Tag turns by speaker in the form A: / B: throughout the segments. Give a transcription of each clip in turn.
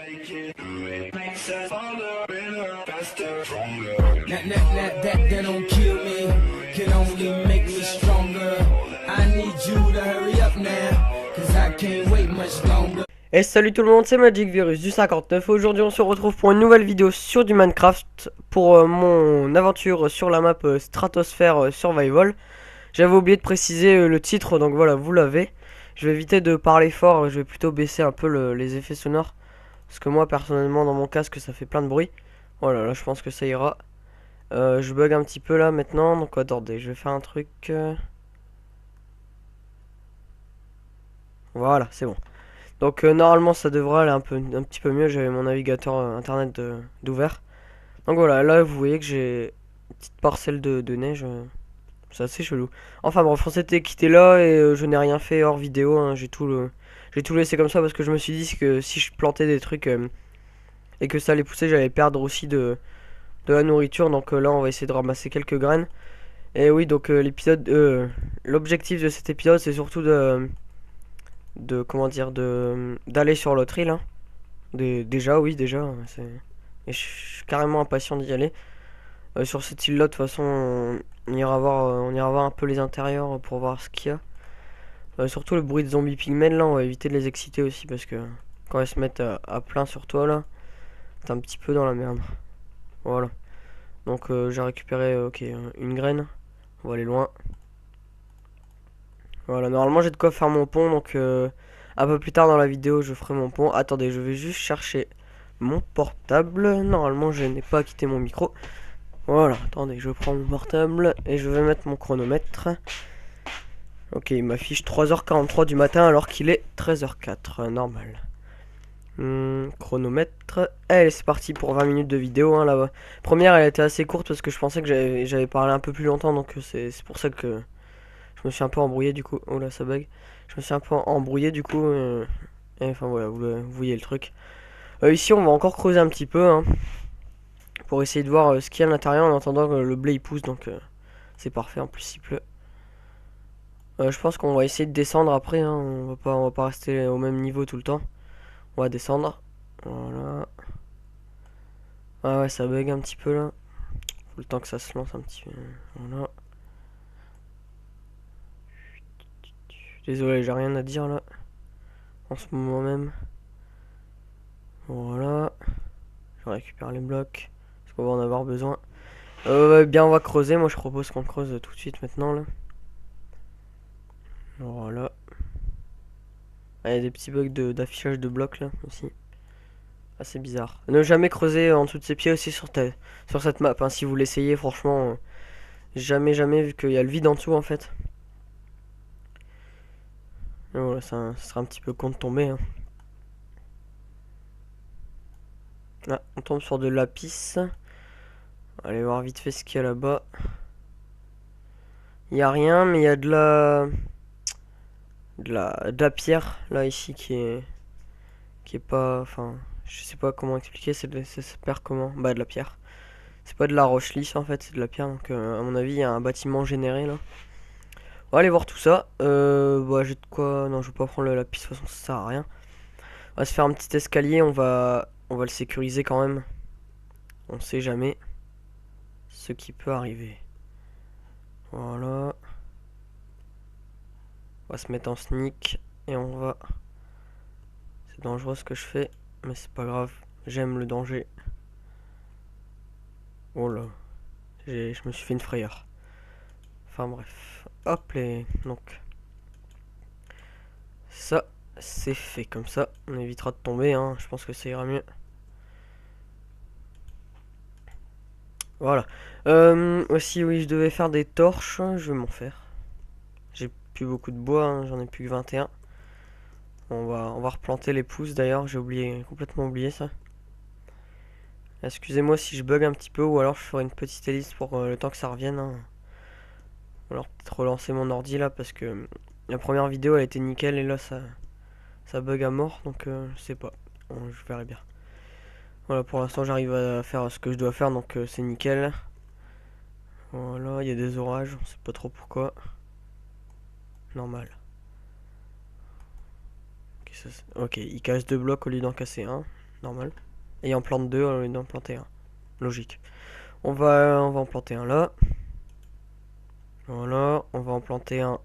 A: make it, do it makes us stronger, better, faster, stronger.
B: That don't kill me, can only make me stronger. I need you to hurry up now, cause I can't wait much longer.
C: Et salut tout le monde, c'est Magic Virus du 59. Aujourd'hui on se retrouve pour une nouvelle vidéo sur du Minecraft pour mon aventure sur la map Stratosphère Survival. J'avais oublié de préciser le titre, donc voilà, vous l'avez. Je vais éviter de parler fort, je vais plutôt baisser un peu les effets sonores. Parce que moi personnellement dans mon casque ça fait plein de bruit. Voilà, là je pense que ça ira. Je bug un petit peu là maintenant, donc attendez, je vais faire un truc. Voilà, c'est bon. Donc normalement ça devrait aller un petit peu mieux. J'avais mon navigateur internet d'ouvert. Donc voilà, là vous voyez que j'ai une petite parcelle de neige. C'est assez chelou. Enfin bref, on s'était quitté là et je n'ai rien fait hors vidéo. Hein. J'ai tout laissé comme ça parce que je me suis dit que si je plantais des trucs et que ça allait pousser, j'allais perdre aussi de la nourriture. Donc là on va essayer de ramasser quelques graines. Et oui, donc l'objectif de cet épisode c'est surtout comment dire, d'aller sur l'autre île. Hein. Déjà, oui, déjà. Et je suis carrément impatient d'y aller. Sur cette île là, de toute façon, on ira voir un peu les intérieurs pour voir ce qu'il y a. Surtout le bruit de zombies pygmènes là, on va éviter de les exciter aussi parce que quand elles se mettent à plein sur toi là, t'es un petit peu dans la merde. Voilà. Donc j'ai récupéré une graine. On va aller loin. Voilà, normalement j'ai de quoi faire mon pont, donc un peu plus tard dans la vidéo je ferai mon pont. Attendez, je vais juste chercher mon portable. Normalement je n'ai pas quitté mon micro. Voilà, attendez, je prends mon portable et je vais mettre mon chronomètre. Ok, il m'affiche 3h43 du matin alors qu'il est 13h04, normal. Chronomètre. Allez, c'est parti pour 20 minutes de vidéo. Hein, la première elle était assez courte parce que je pensais que j'avais parlé un peu plus longtemps, donc c'est pour ça que je me suis un peu embrouillé du coup. Oh là, ça bug. Je me suis un peu embrouillé du coup. Et enfin voilà, vous voyez le truc. Ici, on va encore creuser un petit peu. Hein, pour essayer de voir ce qu'il y a à l'intérieur en attendant que le blé il pousse. Donc c'est parfait. En plus, il pleut. Je pense qu'on va essayer de descendre après. Hein, on va pas rester au même niveau tout le temps. On va descendre. Voilà. Ah ouais, ça bug un petit peu là. Faut le temps que ça se lance un petit peu. Voilà. Désolé, j'ai rien à dire là. En ce moment même. Voilà. Je récupère les blocs. Parce qu'on va en avoir besoin. Bien, on va creuser. Moi, je propose qu'on creuse tout de suite maintenant là. Voilà. Ah, il y a des petits bugs d'affichage de blocs là aussi. Assez bizarre. Ne jamais creuser en dessous de ses pieds aussi sur cette map. Hein, si vous l'essayez, franchement, jamais vu qu'il y a le vide en dessous en fait. Et voilà, ça sera un petit peu con de tomber. Hein. Là, on tombe sur de lapis. Allez voir vite fait ce qu'il y a là-bas. Il n'y a rien, mais il y a de la pierre là ici qui est pas, enfin, je sais pas comment expliquer. Ça se perd comment? Bah, de la pierre. C'est pas de la roche lisse en fait, c'est de la pierre. Donc à mon avis, il y a un bâtiment généré là. On va aller voir tout ça. Bah, j'ai de quoi. Non, je vais pas prendre le lapis, de toute façon ça sert à rien. On va se faire un petit escalier, on va le sécuriser quand même. On sait jamais ce qui peut arriver. Voilà. On va se mettre en sneak et on va. C'est dangereux ce que je fais, mais c'est pas grave. J'aime le danger. Oh là. Je me suis fait une frayeur. Enfin bref. Hop les. Donc. Ça, c'est fait comme ça. On évitera de tomber, hein. Je pense que ça ira mieux. Voilà. Aussi, oui, je devais faire des torches. Je vais m'en faire. J'ai plus beaucoup de bois, hein. J'en ai plus que 21. On va replanter les pousses d'ailleurs. J'ai complètement oublié ça. Excusez-moi si je bug un petit peu ou alors je ferai une petite hélice pour le temps que ça revienne. Hein. Ou alors peut-être relancer mon ordi là parce que la première vidéo elle était nickel et là ça bug à mort donc je sais pas. Bon, je verrai bien. Voilà, pour l'instant j'arrive à faire ce que je dois faire donc c'est nickel. Voilà, il y a des orages, on sait pas trop pourquoi. Normal. Ok, il casse 2 blocs au lieu d'en casser un. normal. Et il en plante 2 au lieu d'en planter un. Logique. On va en planter un là. Voilà, on va en planter un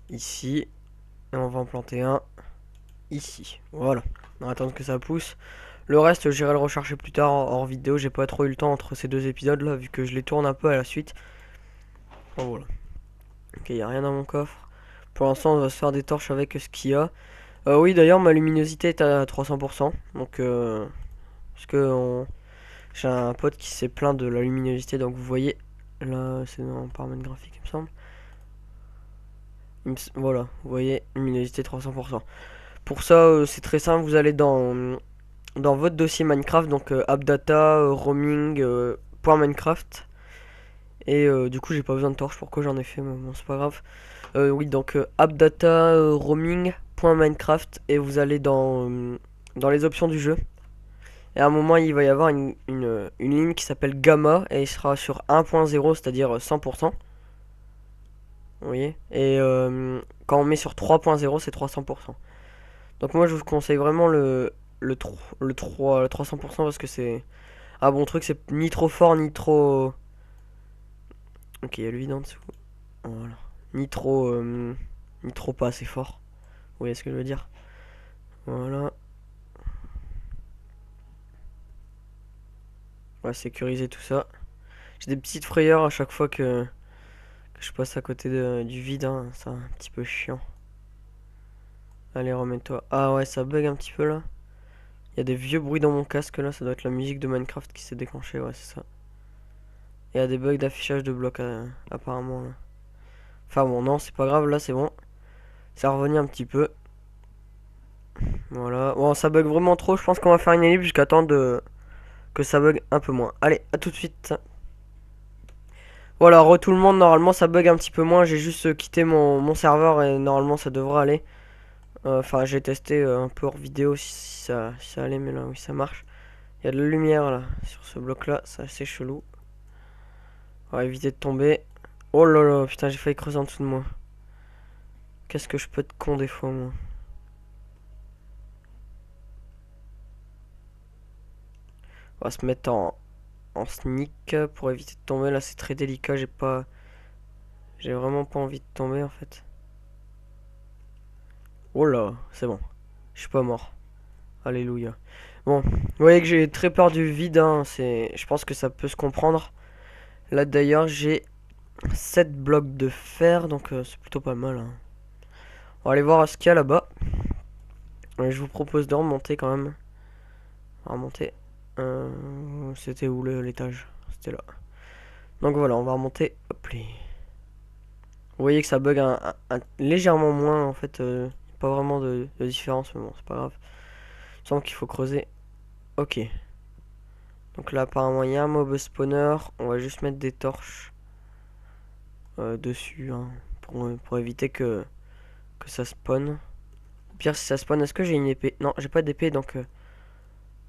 C: ici. Et on va en planter un ici. Voilà. On va attendre que ça pousse. Le reste, j'irai le rechercher plus tard hors vidéo. J'ai pas trop eu le temps entre ces deux épisodes là, vu que je les tourne un peu à la suite. Bon, voilà. Ok, y a rien dans mon coffre. Pour l'instant, on va se faire des torches avec ce qu'il y a. Oui, d'ailleurs, ma luminosité est à 300%. Donc, parce que j'ai un pote qui s'est plaint de la luminosité. Donc, vous voyez, là, c'est dans paramètres graphiques, il me semble. Voilà, vous voyez, luminosité 300%. Pour ça, c'est très simple. Vous allez dans votre dossier Minecraft, donc appdata, roaming, .minecraft. Et du coup, j'ai pas besoin de torche. Pourquoi j'en ai fait? Mais bon, c'est pas grave. Oui, donc appdata, roaming.minecraft. Et vous allez dans les options du jeu. Et à un moment, il va y avoir une ligne qui s'appelle gamma. Et il sera sur 1.0, c'est-à-dire 100%. Vous voyez? Et quand on met sur 3.0, c'est 300%. Donc moi, je vous conseille vraiment le 300% parce que c'est un bon truc. C'est ni trop fort, ni trop... Ok, il y a le vide en dessous. Voilà. Ni trop pas assez fort. Vous voyez ce que je veux dire? Voilà. On va sécuriser tout ça. J'ai des petites frayeurs à chaque fois que je passe à côté du vide. Hein. C'est un petit peu chiant. Allez, remets-toi. Ah ouais, ça bug un petit peu là. Il y a des vieux bruits dans mon casque là. Ça doit être la musique de Minecraft qui s'est déclenchée. Ouais, c'est ça. Il y a des bugs d'affichage de blocs apparemment là. Enfin bon, non, c'est pas grave. Là, c'est bon. Ça revenait un petit peu. Voilà. Bon, ça bug vraiment trop. Je pense qu'on va faire une ellipse jusqu'à temps que ça bug un peu moins. Allez, à tout de suite. Voilà, tout le monde, normalement ça bug un petit peu moins. J'ai juste quitté mon serveur et normalement ça devrait aller. Enfin, j'ai testé un peu hors vidéo si ça allait, mais là oui, ça marche. Il y a de la lumière là sur ce bloc là, c'est assez chelou. On va éviter de tomber. Oh là là, putain, j'ai failli creuser en dessous de moi. Qu'est-ce que je peux être con des fois, moi. On va se mettre en sneak pour éviter de tomber. Là, c'est très délicat. J'ai vraiment pas envie de tomber en fait. Oh là, c'est bon. Je suis pas mort. Alléluia. Bon, vous voyez que j'ai très peur du vide. Hein. Je pense que ça peut se comprendre. Là, d'ailleurs, j'ai 7 blocs de fer. Donc, c'est plutôt pas mal. Hein. On va aller voir ce qu'il y a là-bas. Je vous propose de remonter quand même. On va remonter. C'était où l'étage? C'était là. Donc voilà, on va remonter. Hop là. Vous voyez que ça bug légèrement moins en fait. Pas vraiment de différence, mais bon, c'est pas grave. Il semble qu'il faut creuser. Ok. Donc là, apparemment, il y a un mob spawner. On va juste mettre des torches dessus hein, pour éviter que ça spawn. Au pire, si ça spawn, est-ce que j'ai une épée? Non, j'ai pas d'épée donc.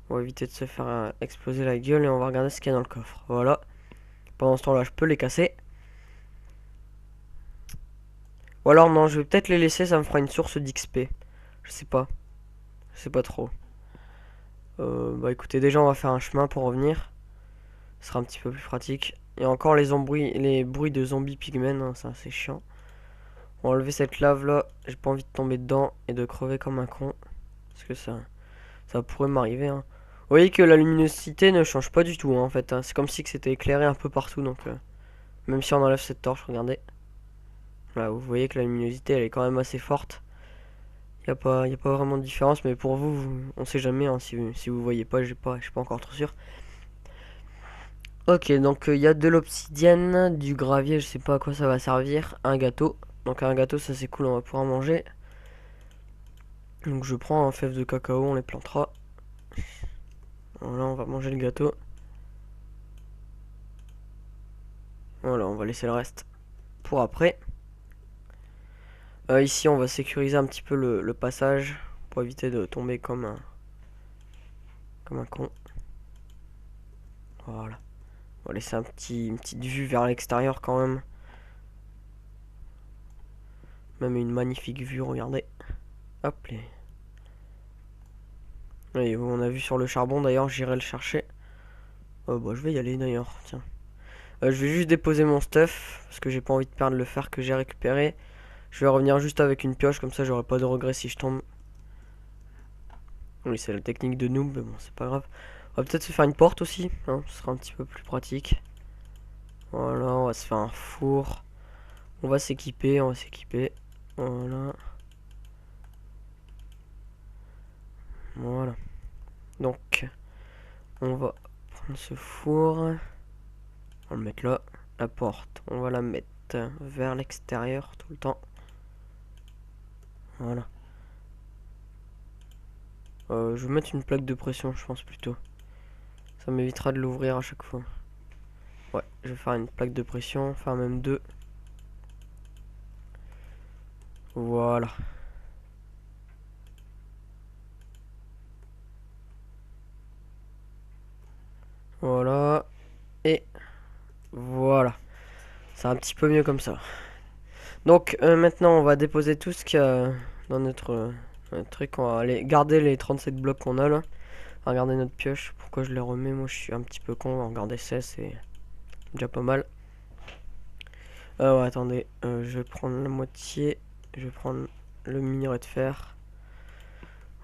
C: On va éviter de se faire exploser la gueule et on va regarder ce qu'il y a dans le coffre. Voilà. Pendant ce temps-là, je peux les casser. Ou alors non, je vais peut-être les laisser, ça me fera une source d'XP. Je sais pas. Je sais pas trop. Bah écoutez, déjà on va faire un chemin pour revenir. Ce sera un petit peu plus pratique. Et encore les bruits de zombies pigmen, hein, ça c'est chiant. On va enlever cette lave là. J'ai pas envie de tomber dedans et de crever comme un con. Parce que ça pourrait m'arriver. Hein. Vous voyez que la luminosité ne change pas du tout hein, en fait. Hein. C'est comme si c'était éclairé un peu partout. Donc même si on enlève cette torche, regardez. Là, vous voyez que la luminosité elle est quand même assez forte. Y a pas vraiment de différence, mais pour on sait jamais. Hein, si vous voyez pas, je suis pas encore trop sûr. Ok, donc il y a de l'obsidienne, du gravier, je sais pas à quoi ça va servir, un gâteau. Donc un gâteau, ça c'est cool, on va pouvoir manger. Donc je prends un fève de cacao, on les plantera. Voilà, on va manger le gâteau. Voilà, on va laisser le reste pour après. Ici, on va sécuriser un petit peu le passage pour éviter de tomber comme un con. Voilà. On va laisser une petite vue vers l'extérieur quand même. Même une magnifique vue, regardez. Hop là. Oui, on a vu sur le charbon d'ailleurs, j'irai le chercher. Bah, je vais y aller d'ailleurs, tiens. Je vais juste déposer mon stuff, parce que j'ai pas envie de perdre le fer que j'ai récupéré. Je vais revenir juste avec une pioche, comme ça j'aurai pas de regrets si je tombe. Oui, c'est la technique de noob, mais bon, c'est pas grave. On va peut-être se faire une porte aussi, hein, ce sera un petit peu plus pratique. Voilà, on va se faire un four. On va s'équiper, on va s'équiper. Voilà. Voilà. Donc, on va prendre ce four. On va le mettre là. La porte, on va la mettre vers l'extérieur tout le temps. Voilà. Je vais mettre une plaque de pression, je pense plutôt. Ça m'évitera de l'ouvrir à chaque fois. Ouais, je vais faire une plaque de pression, enfin même deux. Voilà. Voilà. Et voilà. C'est un petit peu mieux comme ça. Donc maintenant on va déposer tout ce qu'il y a dans notre truc. On va aller garder les 37 blocs qu'on a là. On va regarder notre pioche. Pourquoi je les remets? Moi je suis un petit peu con. On va regarder ça, c'est déjà pas mal. Ouais, attendez. Je vais prendre la moitié. Je vais prendre le minerai de fer.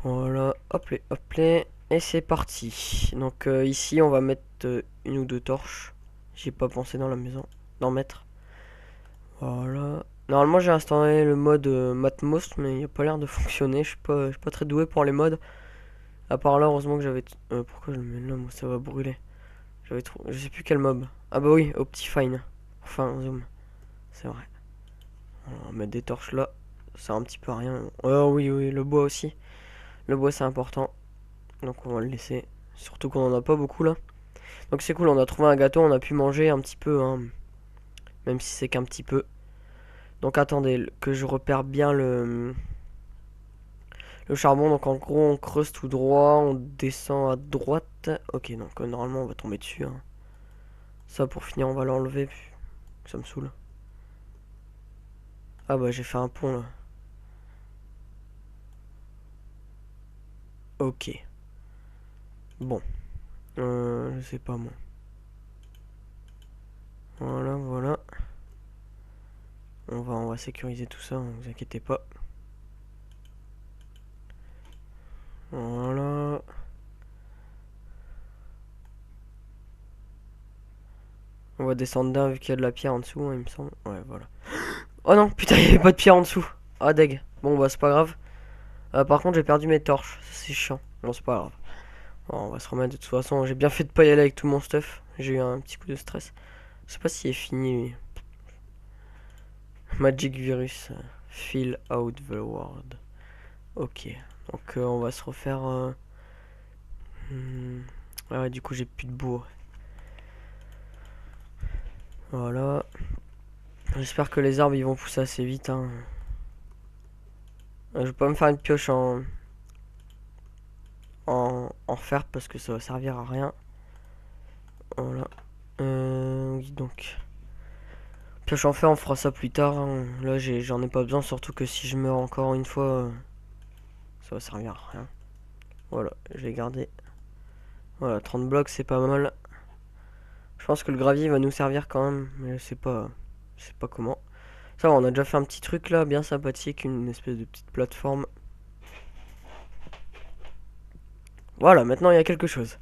C: Voilà. Hop les, hop les. Et c'est parti. Donc ici on va mettre une ou deux torches. J'ai pas pensé dans la maison d'en mettre. Voilà. Normalement j'ai installé le mode Matmos mais il a pas l'air de fonctionner. Je suis pas très doué pour les modes. À part là, heureusement que j'avais... pourquoi je le mets là? Moi ça va brûler. J'avais trop... Je sais plus quel mob. Ah bah oui, Optifine. Enfin, zoom. C'est vrai. On va mettre des torches là. Ça sert un petit peu à rien. Oh oui, oui, le bois aussi. Le bois c'est important. Donc on va le laisser. Surtout qu'on en a pas beaucoup là. Donc c'est cool, on a trouvé un gâteau, on a pu manger un petit peu. Hein. Même si c'est qu'un petit peu. Donc attendez, que je repère bien le charbon. Donc en gros on creuse tout droit, on descend à droite. Ok, donc normalement on va tomber dessus. Hein. Ça pour finir on va l'enlever. Ça me saoule. Ah bah j'ai fait un pont là. Ok. Bon. Je sais pas moi. Voilà, voilà. On va sécuriser tout ça, ne vous inquiétez pas. Voilà. On va descendre d'un vu qu'il y a de la pierre en dessous, hein, il me semble. Ouais, voilà. Oh non, putain, il n'y avait pas de pierre en dessous. Ah, deg. Bon, bah, c'est pas grave. Par contre, j'ai perdu mes torches. C'est chiant. Bon, c'est pas grave. Bon, on va se remettre de toute façon. J'ai bien fait de pas y aller avec tout mon stuff. J'ai eu un petit coup de stress. Je sais pas s'il est fini, lui. Magic Virus. Fill out the world. Ok. Donc, on va se refaire. Ah ouais, du coup, j'ai plus de bois. Voilà. J'espère que les arbres ils vont pousser assez vite. Hein. Je vais pas me faire une pioche en fer parce que ça va servir à rien. Voilà. Oui, donc. Pioche en fer, on fera ça plus tard. Hein. Là, j'en ai pas besoin, surtout que si je meurs encore une fois, ça va servir à rien. Voilà, je vais garder. Voilà, 30 blocs, c'est pas mal. Je pense que le gravier va nous servir quand même, mais je sais pas comment. Ça va, on a déjà fait un petit truc là, bien sympathique, une espèce de petite plateforme. Voilà, maintenant il y a quelque chose.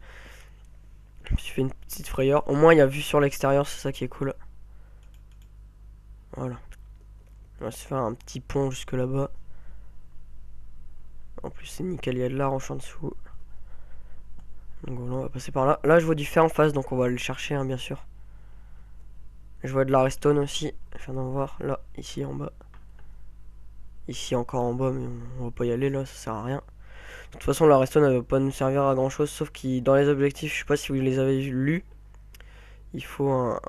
C: Je me suis fait une petite frayeur. Au moins il y a vue sur l'extérieur, c'est ça qui est cool. Voilà. On va se faire un petit pont jusque là-bas. En plus c'est nickel, il y a de la roche en dessous. Donc voilà, on va passer par là. Là je vois du fer en face, donc on va aller le chercher, hein, bien sûr. Je vois de la redstone aussi. Je viens d'en voir là, ici en bas. Ici encore en bas, mais on va pas y aller là, ça sert à rien. De toute façon, la redstone elle va pas nous servir à grand chose, sauf que dans les objectifs, je sais pas si vous les avez lus, il faut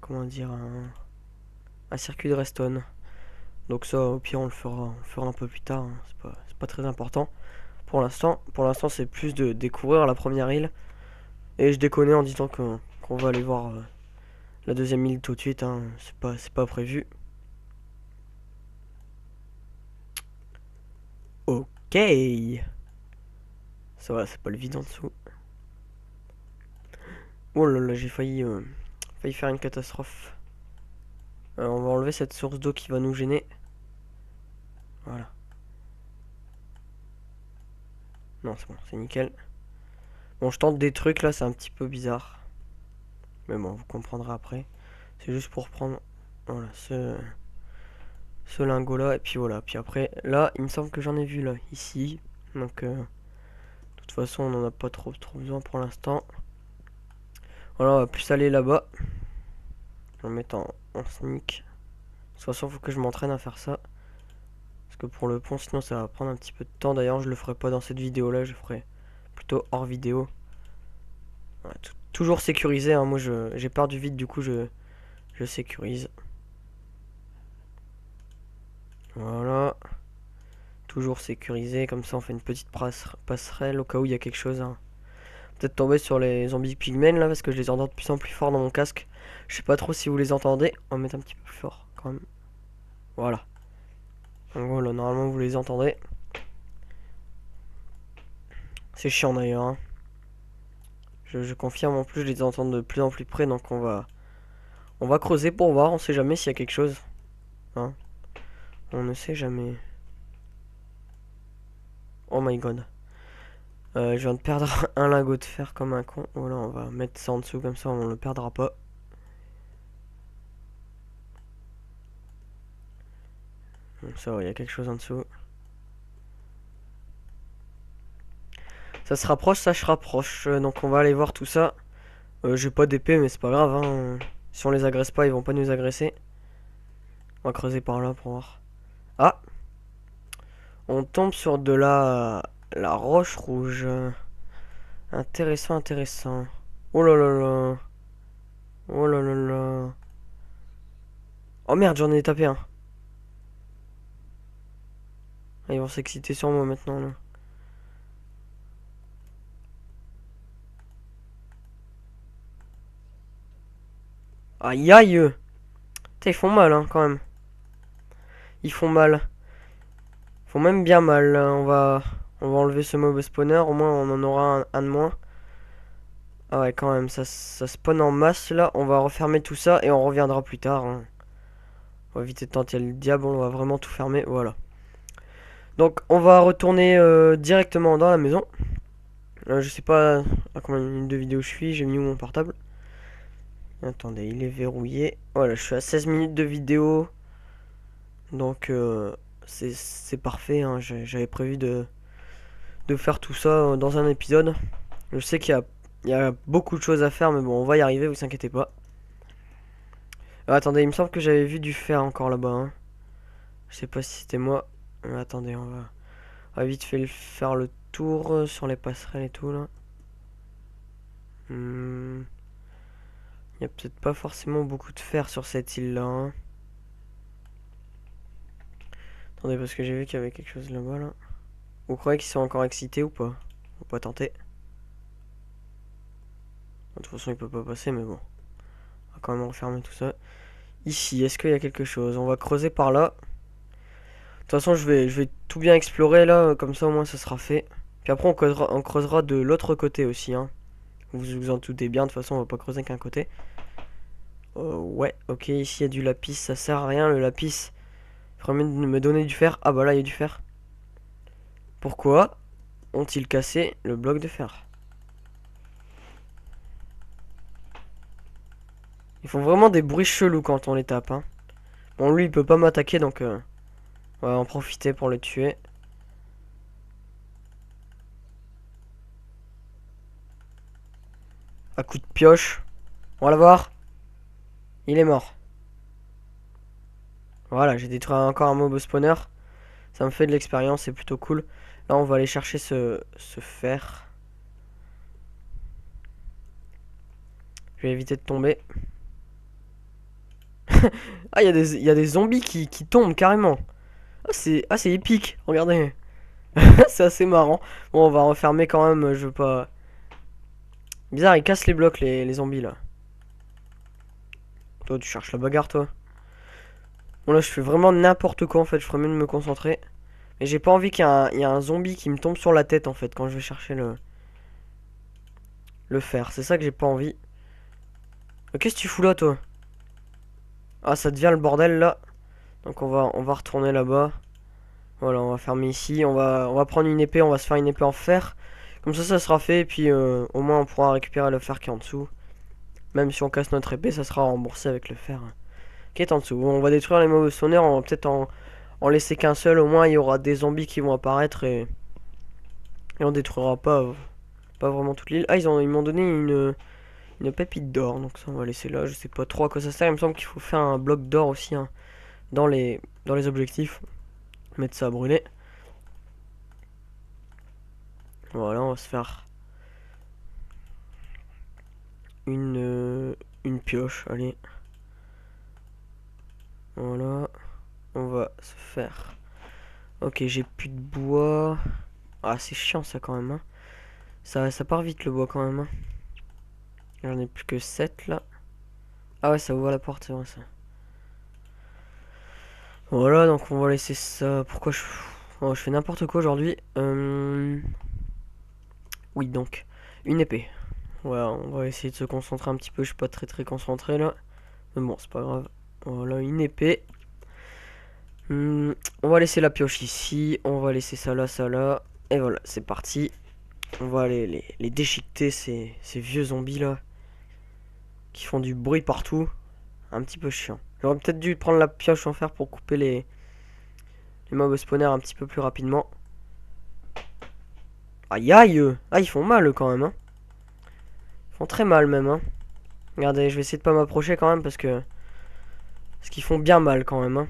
C: comment dire, un circuit de redstone. Donc ça, au pire, on le fera un peu plus tard. Hein. C'est pas très important. Pour l'instant, c'est plus de découvrir la première île. Et je déconne en disant qu'on va aller voir la deuxième île tout de suite. Hein. C'est pas prévu. Ok. Ça va, c'est pas le vide en dessous. Oh là là, j'ai failli faire une catastrophe. On va enlever cette source d'eau qui va nous gêner. Voilà. Non, c'est bon, c'est nickel. Bon, je tente des trucs là, c'est un petit peu bizarre. Mais bon, vous comprendrez après. C'est juste pour prendre, voilà, ce lingot là. Et puis voilà. Puis après, là, il me semble que j'en ai vu là, ici. Donc, de toute façon, on n'en a pas trop besoin pour l'instant. Voilà, on va plus aller là-bas. Je vais le mettre en sneak. De toute façon, faut que je m'entraîne à faire ça. Parce que pour le pont, sinon ça va prendre un petit peu de temps. D'ailleurs, je le ferai pas dans cette vidéo là, je ferai plutôt hors vidéo. Voilà, toujours sécurisé, hein. Moi j'ai peur du vide, du coup je sécurise. Voilà. Toujours sécurisé, comme ça on fait une petite passerelle au cas où il y a quelque chose, hein. Peut-être tomber sur les zombies pigmen là, parce que je les entends de plus en plus fort dans mon casque. Je sais pas trop si vous les entendez. On va mettre un petit peu plus fort quand même. Voilà. Donc voilà, normalement vous les entendez. C'est chiant d'ailleurs, hein. Je confirme, en plus je les entends de plus en plus près, donc on va creuser pour voir, on sait jamais s'il y a quelque chose. Hein. On ne sait jamais. Oh my god. Je viens de perdre un lingot de fer comme un con. Voilà, on va mettre ça en dessous, comme ça on le perdra pas. Ça va, il y a quelque chose en dessous. Ça se rapproche, ça se rapproche. Donc on va aller voir tout ça. J'ai pas d'épée, mais c'est pas grave, hein. Si on les agresse pas, ils vont pas nous agresser. On va creuser par là pour voir. Ah! On tombe sur de la roche rouge. Intéressant, intéressant. Oh là là là. Oh là là là. Oh merde, j'en ai tapé un. Ah, ils vont s'exciter sur moi maintenant là. Aïe aïe. Putain, ils font mal hein, quand même. Ils font mal. Ils font même bien mal. On va enlever ce mob spawner. Au moins on en aura un de moins. Ah ouais, quand même, ça spawn en masse là. On va refermer tout ça et on reviendra plus tard, hein. On va éviter de tenter le diable, on va vraiment tout fermer. Voilà. Donc on va retourner directement dans la maison. Je sais pas à combien de minutes de vidéo je suis. J'ai mis où mon portable? Attendez, il est verrouillé. Voilà, je suis à 16 minutes de vidéo. Donc c'est parfait, hein. J'avais prévu de faire tout ça dans un épisode. Je sais qu'il y a beaucoup de choses à faire, mais bon, on va y arriver, vous inquiétez pas. Attendez, il me semble que j'avais vu du fer encore là-bas, hein. Je sais pas si c'était moi. Attendez, on va vite fait faire le tour sur les passerelles et tout là. Il y a peut-être pas forcément beaucoup de fer sur cette île là, hein. Attendez, parce que j'ai vu qu'il y avait quelque chose là-bas là. Vous croyez qu'ils sont encore excités ou pas? On va pas tenter. De toute façon, il peut pas passer, mais bon. On va quand même refermer tout ça. Ici, est-ce qu'il y a quelque chose? On va creuser par là. De toute façon, je vais tout bien explorer là, comme ça au moins ça sera fait. Puis après, on creusera de l'autre côté aussi, hein. Vous vous en doutez bien, de toute façon, on va pas creuser qu'un côté. Ouais, ok, ici il y a du lapis, ça sert à rien le lapis. Il faudrait me donner du fer. Ah bah là, il y a du fer. Pourquoi ont-ils cassé le bloc de fer? Ils font vraiment des bruits chelous quand on les tape, hein. Bon, lui, il peut pas m'attaquer, donc on va en profiter pour le tuer. À coup de pioche. On va le voir. Il est mort. Voilà, j'ai détruit encore un mob spawner. Ça me fait de l'expérience, c'est plutôt cool. Là, on va aller chercher ce fer. Je vais éviter de tomber. Ah, il y a des zombies qui tombent carrément. Ah, c'est épique, regardez. C'est assez marrant. Bon, on va refermer quand même, je veux pas... Bizarre, ils cassent les blocs, les zombies, là. Toi, tu cherches la bagarre, toi. Bon, là, je fais vraiment n'importe quoi, en fait. Je ferais mieux de me concentrer. Et j'ai pas envie qu'il y ait un zombie qui me tombe sur la tête en fait quand je vais chercher le fer. C'est ça que j'ai pas envie. Qu'est-ce que tu fous là toi? Ah ça devient le bordel là. Donc on va retourner là-bas. Voilà, on va fermer ici. On va prendre une épée, on va se faire une épée en fer. Comme ça sera fait. Et puis au moins on pourra récupérer le fer qui est en dessous. Même si on casse notre épée, ça sera remboursé avec le fer qui est en dessous. On va détruire les mobs spawner. On va peut-être en laisser qu'un seul. Au moins il y aura des zombies qui vont apparaître et on détruira pas vraiment toute l'île. Ah ils m'ont donné une pépite d'or. Donc ça on va laisser là. Je sais pas trop à quoi ça sert. Il me semble qu'il faut faire un bloc d'or aussi hein, dans les objectifs. Mettre ça à brûler. Voilà, on va se faire une pioche, allez. Voilà. On va se faire... Ok, j'ai plus de bois. Ah, c'est chiant ça quand même. Hein. Ça part vite le bois quand même. Hein. J'en ai plus que 7 là. Ah ouais, ça ouvre la porte, c'est vrai ça. Voilà, donc on va laisser ça. Pourquoi je fais n'importe quoi aujourd'hui. Oui, donc, une épée. Voilà, on va essayer de se concentrer un petit peu. Je suis pas très concentré là. Mais bon, c'est pas grave. Voilà, une épée. On va laisser la pioche ici. On va laisser ça là. Et voilà, c'est parti. On va aller les déchiqueter, ces vieux zombies là. Qui font du bruit partout. Un petit peu chiant. J'aurais peut-être dû prendre la pioche en fer pour couper les mobs spawners un petit peu plus rapidement. Aïe aïe. Ah, ils font mal quand même. Hein. Ils font très mal même. Hein. Regardez, je vais essayer de pas m'approcher quand même parce qu'ils font bien mal quand même. Hein.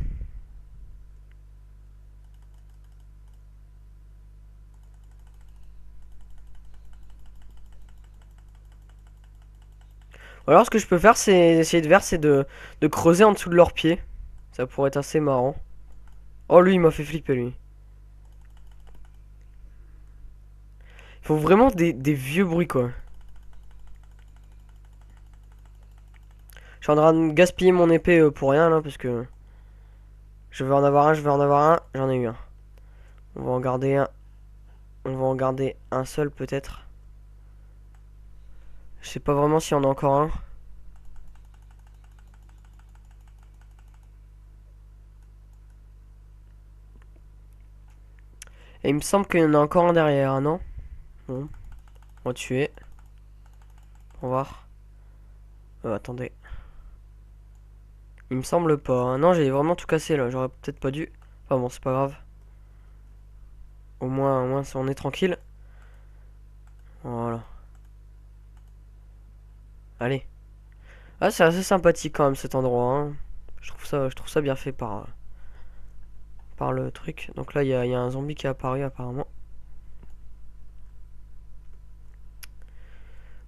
C: Ou alors ce que je peux faire c'est essayer de creuser en dessous de leurs pieds. Ça pourrait être assez marrant. Oh lui il m'a fait flipper lui. Il faut vraiment des vieux bruits quoi. Je suis en train de gaspiller mon épée pour rien là parce que je vais en avoir un, j'en ai eu un. On va en garder un. On va en garder un seul peut-être. Je sais pas vraiment s'il y en a encore un. Et il me semble qu'il y en a encore un derrière, non? Bon. On va tuer. On va voir. Attendez. Il me semble pas. Hein. Non, j'ai vraiment tout cassé là. J'aurais peut-être pas dû. Enfin bon, c'est pas grave. Au moins on est tranquille. Voilà. Allez. Ah, c'est assez sympathique quand même cet endroit. Hein. Je trouve ça bien fait par le truc. Donc là, il y a un zombie qui est apparu apparemment.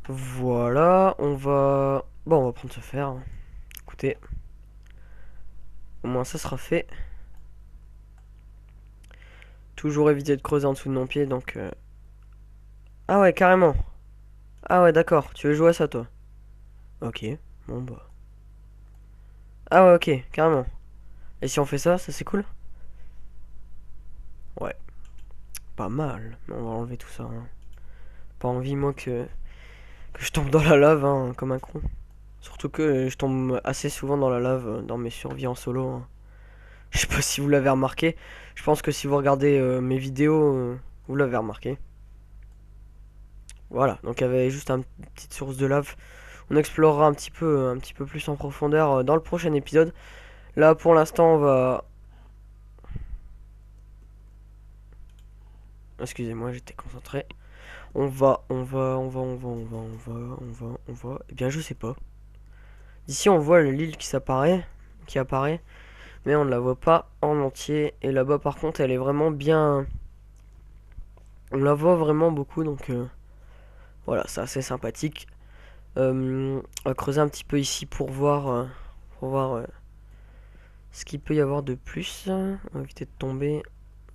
C: Voilà, on va... Bon, on va prendre ce fer. Hein. Écoutez. Au moins ça sera fait. Toujours éviter de creuser en dessous de mon pied, donc... Ah ouais, carrément. Ah ouais, d'accord. Tu veux jouer à ça, toi? Ok. Bon, bah... Ah ouais, ok, carrément. Et si on fait ça, ça c'est cool? Ouais. Pas mal. On va enlever tout ça. Hein. Pas envie, moi, que je tombe dans la lave, hein, comme un con. Surtout que je tombe assez souvent dans la lave dans mes survies en solo. Hein. Je sais pas si vous l'avez remarqué. Je pense que si vous regardez mes vidéos, vous l'avez remarqué. Voilà, donc il y avait juste une petite source de lave. On explorera un petit peu plus en profondeur dans le prochain épisode. Là, pour l'instant, on va... Excusez-moi, j'étais concentré. On va... Eh bien, je sais pas. D'ici, on voit l'île qui apparaît. Mais on ne la voit pas en entier. Et là-bas, par contre, elle est vraiment bien... On la voit vraiment beaucoup, donc... Voilà, c'est assez sympathique. On va creuser un petit peu ici pour voir ce qu'il peut y avoir de plus. On va éviter de tomber.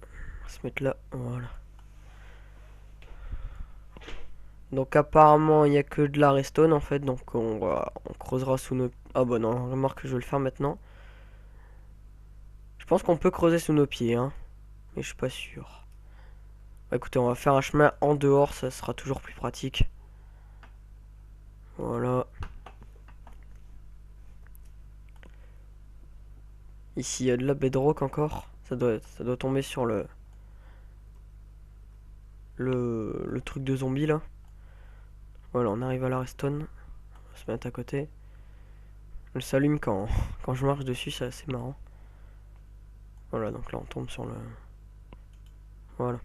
C: On va se mettre là, voilà. Donc apparemment il n'y a que de la redstone en fait, donc on creusera sous nos... Ah bah non, remarque que je vais le faire maintenant. Je pense qu'on peut creuser sous nos pieds, hein. mais je suis pas sûr. Bah, écoutez, on va faire un chemin en dehors, ça sera toujours plus pratique. Voilà. Ici, il y a de la bedrock encore. Ça doit tomber sur le truc de zombie là. Voilà, on arrive à la redstone. On va se mettre à côté. Elle s'allume quand je marche dessus, c'est assez marrant. Voilà, donc là on tombe sur le... Voilà.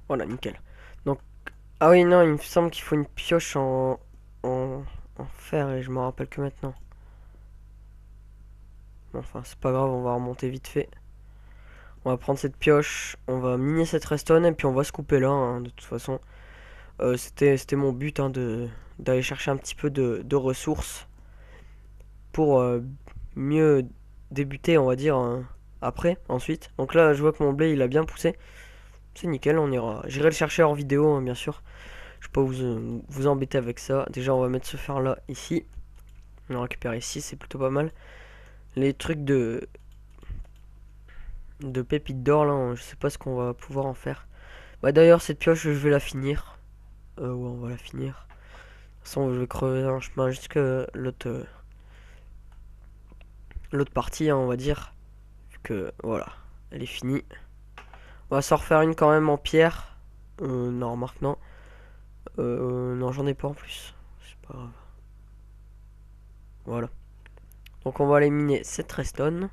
C: Voilà, nickel. Donc, ah oui, non, il me semble qu'il faut une pioche en fer et je me rappelle que maintenant. Bon, enfin, c'est pas grave, on va remonter vite fait. On va prendre cette pioche, on va miner cette redstone et puis on va se couper là, hein, de toute façon. C'était mon but hein, d'aller chercher un petit peu de ressources pour mieux débuter, on va dire, après, ensuite. Donc là, je vois que mon blé, il a bien poussé. C'est nickel, j'irai le chercher hors vidéo, hein, bien sûr. Je vais pas vous embêter avec ça. Déjà, on va mettre ce fer là, ici. On va récupérer ici, c'est plutôt pas mal. Les trucs de pépites d'or, là, je sais pas ce qu'on va pouvoir en faire. Bah d'ailleurs, cette pioche, je vais la finir. Ouais, on va la finir. De toute façon, je vais crever un chemin jusqu'à l'autre partie, hein, on va dire. Vu que, voilà, elle est finie. On va s'en refaire une quand même en pierre. Non, remarque, non. Non, j'en ai pas en plus. C'est pas grave. Voilà. Donc on va aller miner cette redstone.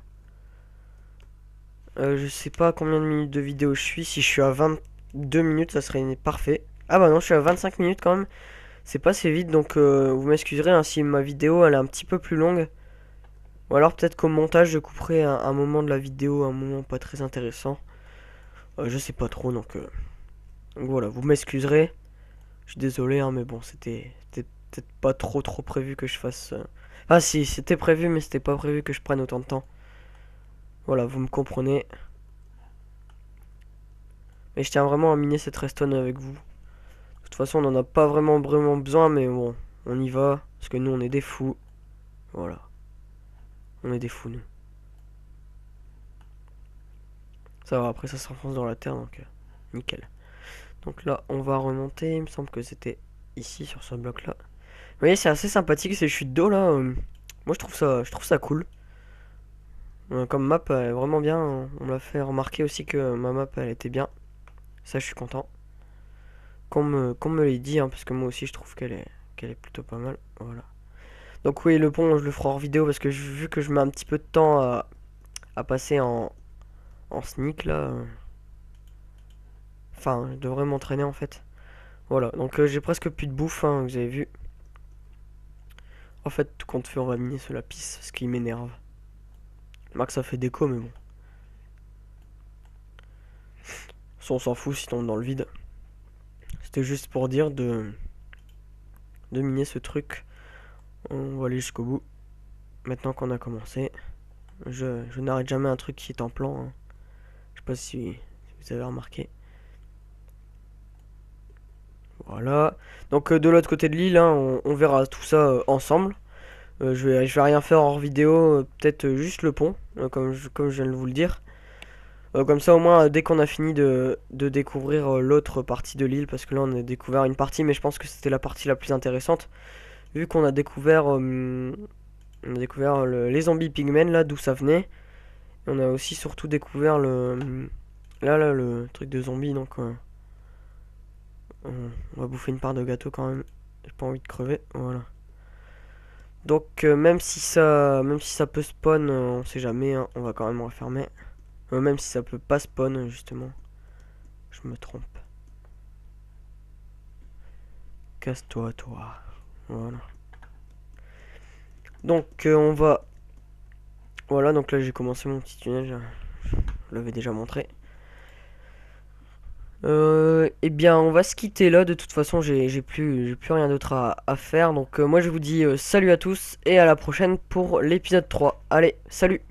C: Je sais pas combien de minutes de vidéo je suis. Si je suis à 22 minutes, ça serait parfait. Ah bah non, je suis à 25 minutes quand même. C'est pas assez vite, donc vous m'excuserez hein, si ma vidéo elle est un petit peu plus longue. Ou alors peut-être qu'au montage je couperai un moment de la vidéo, un moment pas très intéressant. Je sais pas trop, donc voilà, vous m'excuserez. Je suis désolé, hein, mais bon, c'était peut-être pas trop prévu que je fasse... Ah si, c'était prévu, mais c'était pas prévu que je prenne autant de temps. Voilà, vous me comprenez. Mais je tiens vraiment à miner cette redstone avec vous. De toute façon, on n'en a pas vraiment besoin, mais bon, on y va. Parce que nous, on est des fous. Voilà. On est des fous, nous. Ça va, après, ça s'enfonce dans la terre, donc nickel. Donc là, on va remonter. Il me semble que c'était ici, sur ce bloc-là. Vous voyez, c'est assez sympathique, ces chutes d'eau, là. Moi, je trouve ça cool. Comme map, elle est vraiment bien. On m'a fait remarquer aussi que ma map, elle était bien. Ça, je suis content. Qu'on me l'ait dit, hein, parce que moi aussi, je trouve qu'elle est plutôt pas mal. Voilà. Donc oui, le pont, je le ferai hors vidéo, parce que vu que je mets un petit peu de temps à passer en sneak, là... Enfin, je devrais m'entraîner, en fait. Voilà, donc j'ai presque plus de bouffe, hein, vous avez vu. En fait, tout compte fait, on va miner ce lapis, ce qui m'énerve. Max, ça fait déco, mais bon. On s'en fout s'il tombe dans le vide. C'était juste pour dire de miner ce truc. On va aller jusqu'au bout. Maintenant qu'on a commencé. Je n'arrête jamais un truc qui est en plan. Hein. Je sais pas si vous avez remarqué. Voilà. Donc de l'autre côté de l'île, hein, on verra tout ça ensemble. Je vais rien faire hors vidéo. Peut-être juste le pont. Comme je viens de vous le dire. Comme ça au moins dès qu'on a fini de découvrir l'autre partie de l'île, parce que là on a découvert une partie, mais je pense que c'était la partie la plus intéressante, vu qu'on a découvert les zombies pigmen là, d'où ça venait. Et on a aussi surtout découvert le truc de zombie, donc on va bouffer une part de gâteau quand même. J'ai pas envie de crever, voilà. Donc même si ça peut spawn, on sait jamais, hein, on va quand même refermer. Même si ça peut pas spawn, justement. Je me trompe. Casse-toi, toi. Voilà. Donc, on va... Voilà, donc là, j'ai commencé mon petit tunnel. Je l'avais déjà montré. Eh bien, on va se quitter là. De toute façon, j'ai plus rien d'autre à faire. Donc, moi, je vous dis salut à tous et à la prochaine pour l'épisode 3. Allez, salut!